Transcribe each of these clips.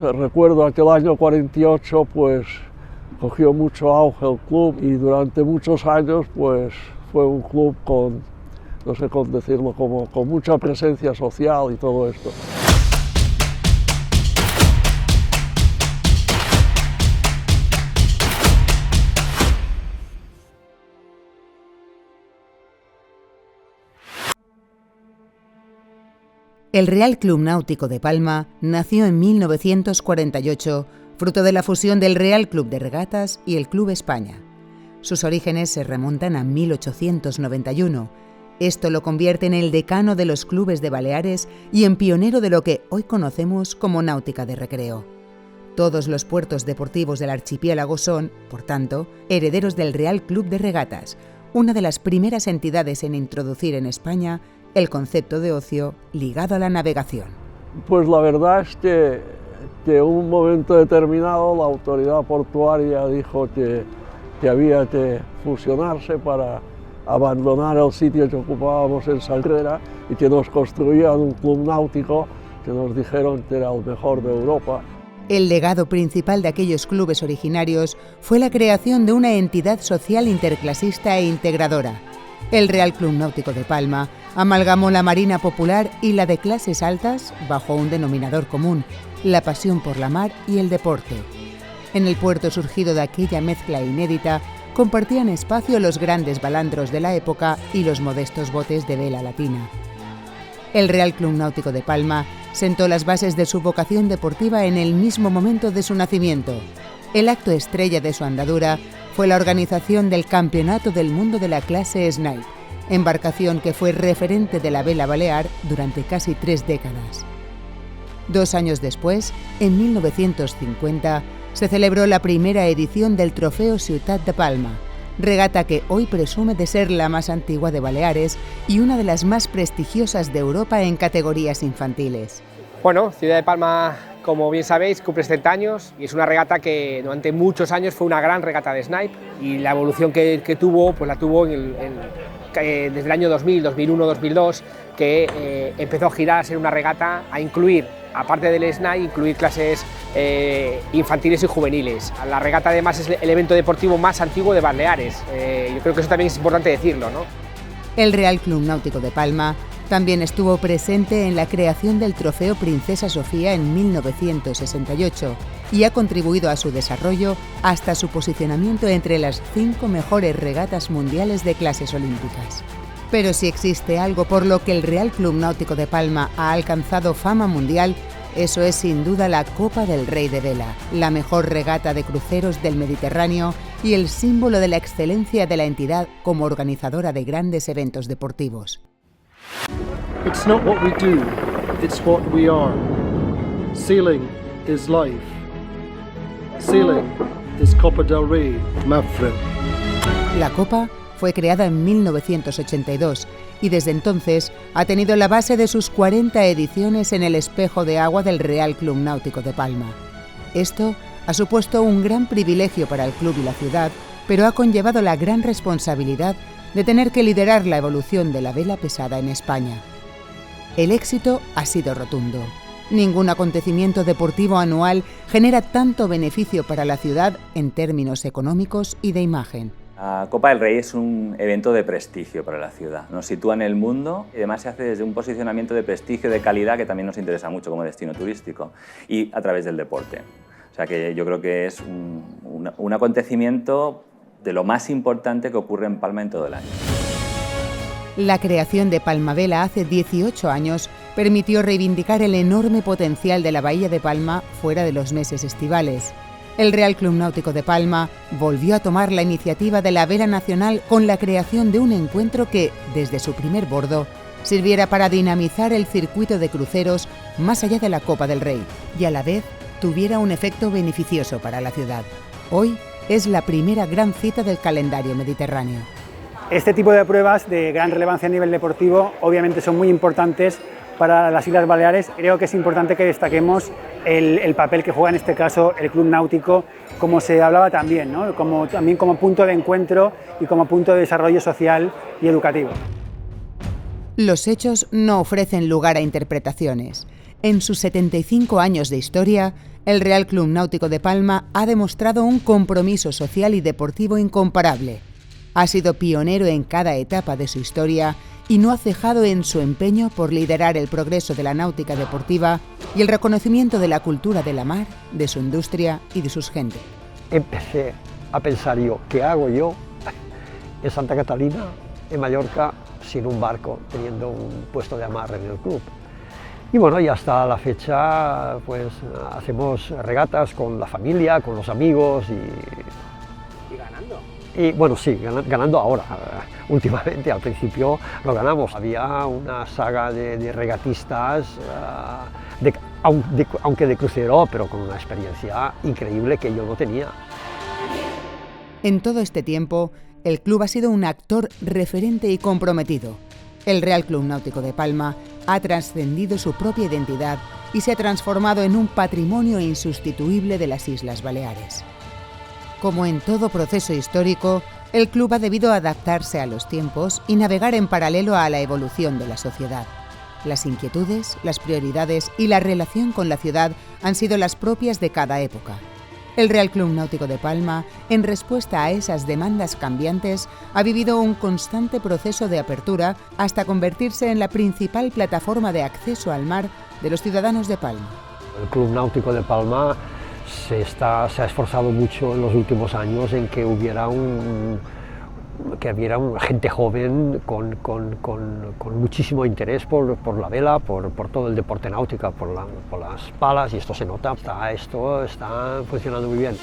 Recuerdo aquel año 48, pues cogió mucho auge el club y durante muchos años pues fue un club con, no sé cómo decirlo, como con mucha presencia social y todo esto. El Real Club Náutico de Palma nació en 1948, fruto de la fusión del Real Club de Regatas y el Club España. Sus orígenes se remontan a 1891. Esto lo convierte en el decano de los clubes de Baleares y en pionero de lo que hoy conocemos como náutica de recreo. Todos los puertos deportivos del archipiélago son, por tanto, herederos del Real Club de Regatas, una de las primeras entidades en introducir en España el concepto de ocio ligado a la navegación. Pues la verdad es que en un momento determinado la autoridad portuaria dijo que había que fusionarse para abandonar el sitio que ocupábamos en Sagrera y que nos construían un club náutico que nos dijeron que era el mejor de Europa. El legado principal de aquellos clubes originarios fue la creación de una entidad social interclasista e integradora. El Real Club Náutico de Palma amalgamó la marina popular y la de clases altas bajo un denominador común, la pasión por la mar y el deporte. En el puerto surgido de aquella mezcla inédita, compartían espacio los grandes balandros de la época y los modestos botes de vela latina. El Real Club Náutico de Palma sentó las bases de su vocación deportiva en el mismo momento de su nacimiento. El acto estrella de su andadura fue la organización del Campeonato del Mundo de la clase Snipe, embarcación que fue referente de la vela balear durante casi 3 décadas. 2 años después, en 1950, se celebró la primera edición del Trofeo Ciutat de Palma, regata que hoy presume de ser la más antigua de Baleares y una de las más prestigiosas de Europa en categorías infantiles. Bueno, Ciudad de Palma, como bien sabéis, cumple 70 años y es una regata que durante muchos años fue una gran regata de Snipe y la evolución que tuvo, pues la tuvo desde el año 2000, 2001, 2002, que empezó a girar a ser una regata a incluir, aparte del Snipe, incluir clases infantiles y juveniles. La regata además es el evento deportivo más antiguo de Baleares. Yo creo que eso también es importante decirlo, ¿no? El Real Club Náutico de Palma también estuvo presente en la creación del Trofeo Princesa Sofía en 1968 y ha contribuido a su desarrollo hasta su posicionamiento entre las 5 mejores regatas mundiales de clases olímpicas. Pero si existe algo por lo que el Real Club Náutico de Palma ha alcanzado fama mundial, eso es sin duda la Copa del Rey de Vela, la mejor regata de cruceros del Mediterráneo y el símbolo de la excelencia de la entidad como organizadora de grandes eventos deportivos. It's not what we do, it's what we are. Sailing is life. Sailing is Copa del Rey, my friend. La Copa fue creada en 1982 y desde entonces ha tenido la base de sus 40 ediciones en el espejo de agua del Real Club Náutico de Palma. Esto ha supuesto un gran privilegio para el club y la ciudad, pero ha conllevado la gran responsabilidad de tener que liderar la evolución de la vela pesada en España. El éxito ha sido rotundo. Ningún acontecimiento deportivo anual genera tanto beneficio para la ciudad en términos económicos y de imagen. La Copa del Rey es un evento de prestigio para la ciudad. Nos sitúa en el mundo y además se hace desde un posicionamiento de prestigio, de calidad, que también nos interesa mucho como destino turístico y a través del deporte. O sea que yo creo que es un acontecimiento de lo más importante que ocurre en Palma en todo el año. La creación de Palmavela hace 18 años permitió reivindicar el enorme potencial de la bahía de Palma fuera de los meses estivales. El Real Club Náutico de Palma volvió a tomar la iniciativa de la vela nacional con la creación de un encuentro que, desde su primer bordo, sirviera para dinamizar el circuito de cruceros más allá de la Copa del Rey y a la vez tuviera un efecto beneficioso para la ciudad. Hoy es la primera gran cita del calendario mediterráneo. Este tipo de pruebas de gran relevancia a nivel deportivo obviamente son muy importantes para las Islas Baleares. Creo que es importante que destaquemos el papel que juega en este caso el Club Náutico, como se hablaba también, ¿no? También como punto de encuentro y como punto de desarrollo social y educativo. Los hechos no ofrecen lugar a interpretaciones. En sus 75 años de historia, el Real Club Náutico de Palma ha demostrado un compromiso social y deportivo incomparable. Ha sido pionero en cada etapa de su historia y no ha cejado en su empeño por liderar el progreso de la náutica deportiva y el reconocimiento de la cultura de la mar, de su industria y de sus gentes. Empecé a pensar yo, ¿qué hago yo en Santa Catalina, en Mallorca, sin un barco, teniendo un puesto de amarre en el club? Y bueno, y hasta la fecha pues hacemos regatas con la familia, con los amigos ¿Y ganando? y bueno, sí, ganando ahora. Últimamente, al principio lo ganamos. Había una saga de regatistas, aunque de crucero, pero con una experiencia increíble que yo no tenía. En todo este tiempo, el club ha sido un actor referente y comprometido. El Real Club Náutico de Palma ha trascendido su propia identidad y se ha transformado en un patrimonio insustituible de las Islas Baleares. Como en todo proceso histórico, el club ha debido adaptarse a los tiempos y navegar en paralelo a la evolución de la sociedad. Las inquietudes, las prioridades y la relación con la ciudad han sido las propias de cada época. El Real Club Náutico de Palma, en respuesta a esas demandas cambiantes, ha vivido un constante proceso de apertura hasta convertirse en la principal plataforma de acceso al mar de los ciudadanos de Palma. El Club Náutico de Palma se ha esforzado mucho en los últimos años en que hubiera gente joven con muchísimo interés por la vela, por todo el deporte náutico, por las palas, y esto se nota, esto está funcionando muy bien.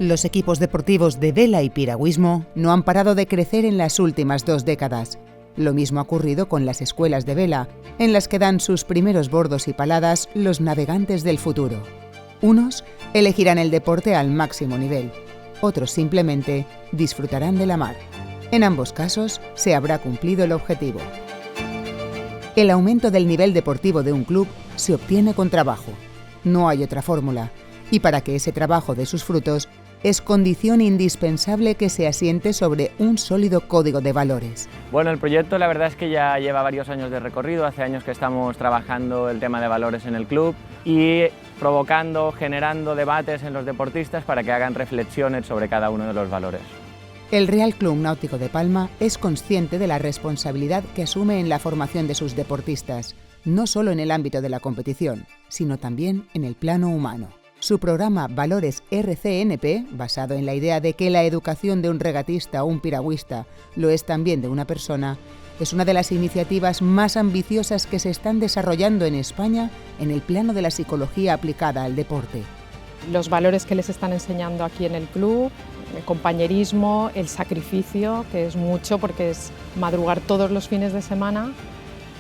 Los equipos deportivos de vela y piragüismo no han parado de crecer en las últimas 2 décadas. Lo mismo ha ocurrido con las escuelas de vela, en las que dan sus primeros bordos y paladas los navegantes del futuro. Unos elegirán el deporte al máximo nivel, otros simplemente disfrutarán de la mar. En ambos casos se habrá cumplido el objetivo. El aumento del nivel deportivo de un club se obtiene con trabajo. No hay otra fórmula, y para que ese trabajo dé sus frutos, es condición indispensable que se asiente sobre un sólido código de valores. Bueno, el proyecto la verdad es que ya lleva varios años de recorrido, hace años que estamos trabajando el tema de valores en el club y provocando, generando debates en los deportistas para que hagan reflexiones sobre cada uno de los valores. El Real Club Náutico de Palma es consciente de la responsabilidad que asume en la formación de sus deportistas, no solo en el ámbito de la competición, sino también en el plano humano. Su programa Valores RCNP, basado en la idea de que la educación de un regatista o un piragüista lo es también de una persona, es una de las iniciativas más ambiciosas que se están desarrollando en España en el plano de la psicología aplicada al deporte. Los valores que les están enseñando aquí en el club, el compañerismo, el sacrificio, que es mucho porque es madrugar todos los fines de semana,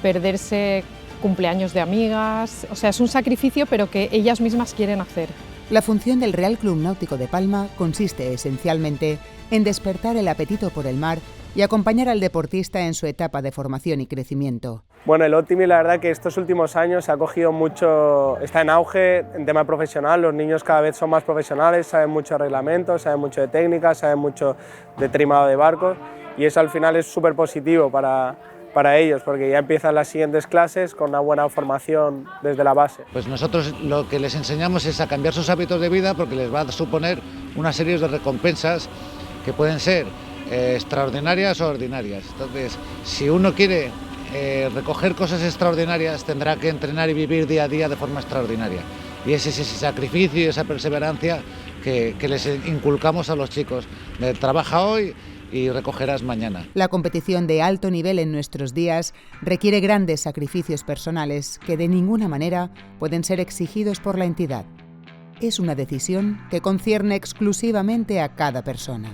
perderse cumpleaños de amigas, o sea, es un sacrificio pero que ellas mismas quieren hacer. La función del Real Club Náutico de Palma consiste esencialmente en despertar el apetito por el mar y acompañar al deportista en su etapa de formación y crecimiento. Bueno, el Optimi la verdad que estos últimos años se ha cogido mucho, está en auge en tema profesional, los niños cada vez son más profesionales, saben mucho de reglamentos, saben mucho de técnicas, saben mucho de trimado de barcos y eso al final es súper positivo para ellos, porque ya empiezan las siguientes clases con una buena formación desde la base. Pues nosotros lo que les enseñamos es a cambiar sus hábitos de vida porque les va a suponer una serie de recompensas que pueden ser extraordinarias o ordinarias. Entonces, si uno quiere recoger cosas extraordinarias, tendrá que entrenar y vivir día a día de forma extraordinaria. Y es ese sacrificio y esa perseverancia que les inculcamos a los chicos. Trabaja hoy y recogerás mañana. La competición de alto nivel en nuestros días requiere grandes sacrificios personales que de ninguna manera pueden ser exigidos por la entidad. Es una decisión que concierne exclusivamente a cada persona.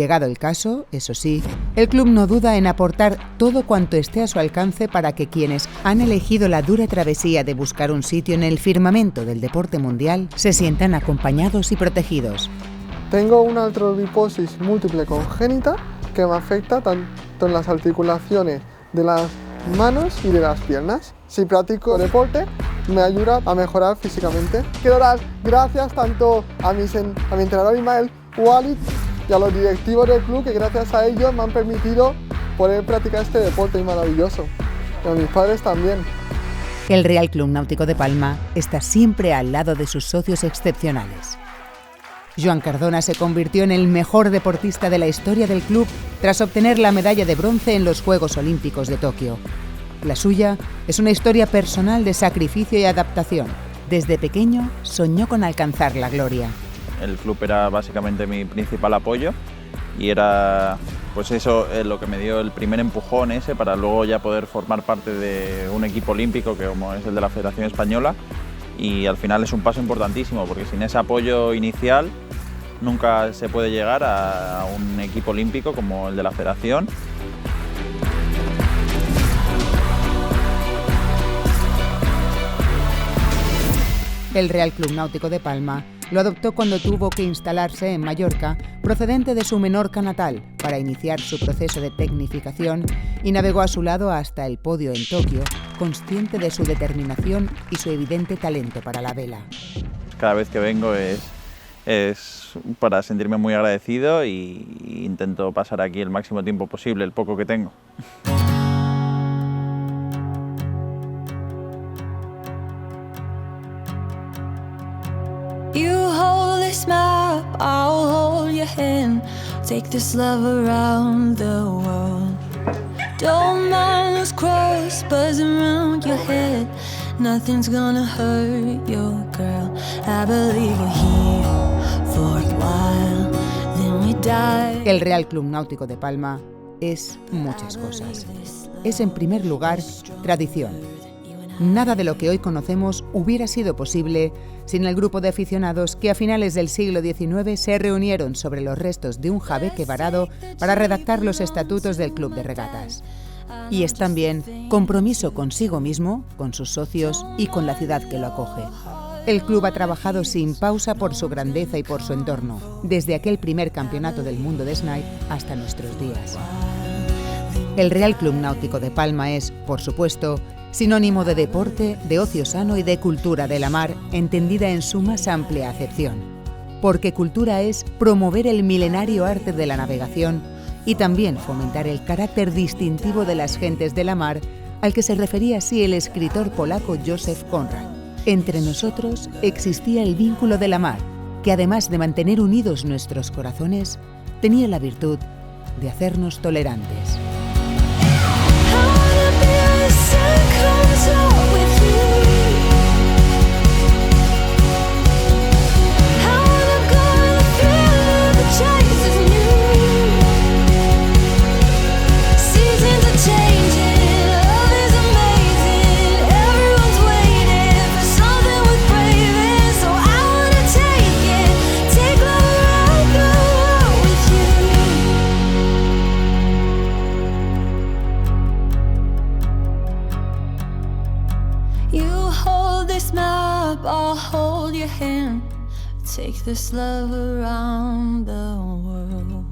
Llegado el caso, eso sí, el club no duda en aportar todo cuanto esté a su alcance para que quienes han elegido la dura travesía de buscar un sitio en el firmamento del deporte mundial se sientan acompañados y protegidos. Tengo una artroliposis múltiple congénita que me afecta tanto en las articulaciones de las manos y de las piernas. Si practico deporte, me ayuda a mejorar físicamente. Quiero dar gracias tanto a mi entrenador Ismael Walid y a los directivos del club, que gracias a ellos me han permitido poder practicar este deporte maravilloso. Y a mis padres también. El Real Club Náutico de Palma está siempre al lado de sus socios excepcionales. Joan Cardona se convirtió en el mejor deportista de la historia del club tras obtener la medalla de bronce en los Juegos Olímpicos de Tokio. La suya es una historia personal de sacrificio y adaptación. Desde pequeño soñó con alcanzar la gloria. El club era básicamente mi principal apoyo y era pues eso lo que me dio el primer empujón ese para luego ya poder formar parte de un equipo olímpico que como es el de la Federación Española, y al final es un paso importantísimo porque sin ese apoyo inicial nunca se puede llegar a un equipo olímpico como el de la Federación. El Real Club Náutico de Palma lo adoptó cuando tuvo que instalarse en Mallorca, procedente de su Menorca natal, para iniciar su proceso de tecnificación, y navegó a su lado hasta el podio en Tokio, consciente de su determinación y su evidente talento para la vela. Cada vez que vengo es para sentirme muy agradecido y intento pasar aquí el máximo tiempo posible, el poco que tengo. You hold this map, I'll hold your hand. Take this love around the world. Don't mind those crows buzzing around your head. Nothing's gonna hurt your girl. I believe you're here for a while, then we die. El Real Club Náutico de Palma es muchas cosas. Es en primer lugar tradición. Nada de lo que hoy conocemos hubiera sido posible sin el grupo de aficionados que a finales del siglo XIX se reunieron sobre los restos de un jabeque varado para redactar los estatutos del Club de Regatas. Y es también compromiso consigo mismo, con sus socios y con la ciudad que lo acoge. El club ha trabajado sin pausa por su grandeza y por su entorno, desde aquel primer campeonato del mundo de Snipe hasta nuestros días. El Real Club Náutico de Palma es, por supuesto, sinónimo de deporte, de ocio sano y de cultura de la mar, entendida en su más amplia acepción. Porque cultura es promover el milenario arte de la navegación y también fomentar el carácter distintivo de las gentes de la mar, al que se refería así el escritor polaco Józef Konrad. Entre nosotros existía el vínculo de la mar, que además de mantener unidos nuestros corazones, tenía la virtud de hacernos tolerantes. I'll hold your hand. Take this love around the world.